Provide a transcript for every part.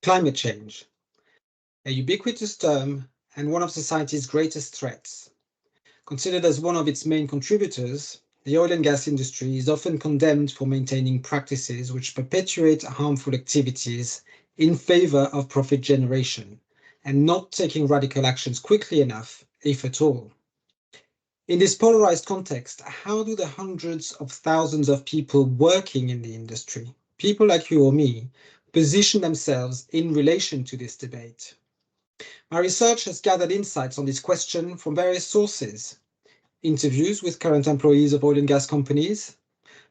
Climate change, a ubiquitous term and one of society's greatest threats. Considered as one of its main contributors, the oil and gas industry is often condemned for maintaining practices which perpetuate harmful activities in favor of profit generation and not taking radical actions quickly enough, if at all. In this polarized context, how do the hundreds of thousands of people working in the industry, people like you or me, position themselves in relation to this debate? My research has gathered insights on this question from various sources: interviews with current employees of oil and gas companies,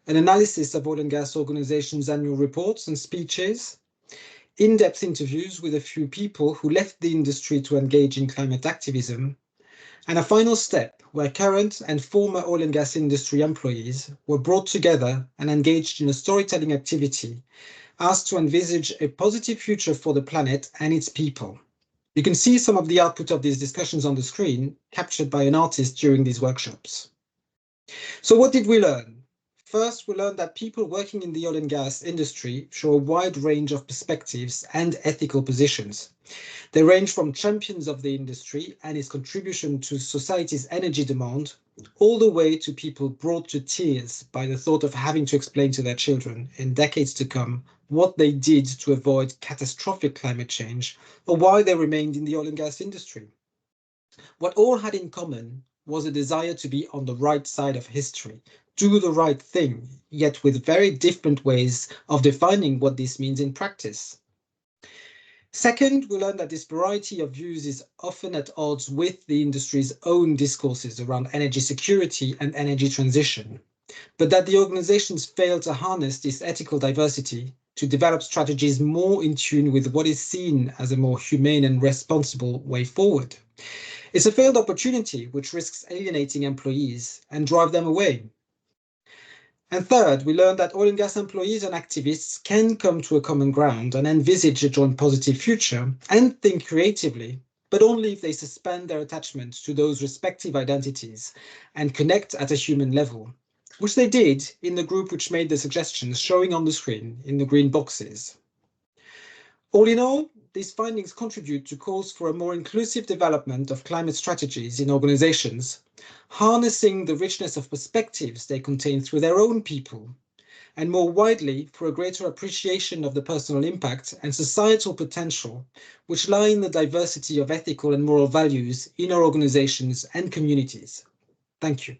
an analysis of oil and gas organizations' annual reports and speeches, in-depth interviews with a few people who left the industry to engage in climate activism, and a final step where current and former oil and gas industry employees were brought together and engaged in a storytelling activity asked to envisage a positive future for the planet and its people. You can see some of the output of these discussions on the screen, captured by an artist during these workshops. So what did we learn? First, we learned that people working in the oil and gas industry show a wide range of perspectives and ethical positions. They range from champions of the industry and its contribution to society's energy demand, all the way to people brought to tears by the thought of having to explain to their children in decades to come what they did to avoid catastrophic climate change or why they remained in the oil and gas industry. What all had in common was a desire to be on the right side of history, do the right thing, yet with very different ways of defining what this means in practice. Second, we learned that this variety of views is often at odds with the industry's own discourses around energy security and energy transition, but that the organizations fail to harness this ethical diversity to develop strategies more in tune with what is seen as a more humane and responsible way forward. It's a failed opportunity which risks alienating employees and drive them away. And third, we learned that oil and gas employees and activists can come to a common ground and envisage a joint positive future and think creatively, but only if they suspend their attachment to those respective identities and connect at a human level, which they did in the group which made the suggestions showing on the screen in the green boxes. All in all, these findings contribute to calls for a more inclusive development of climate strategies in organizations, harnessing the richness of perspectives they contain through their own people, and more widely for a greater appreciation of the personal impact and societal potential which lie in the diversity of ethical and moral values in our organizations and communities. Thank you.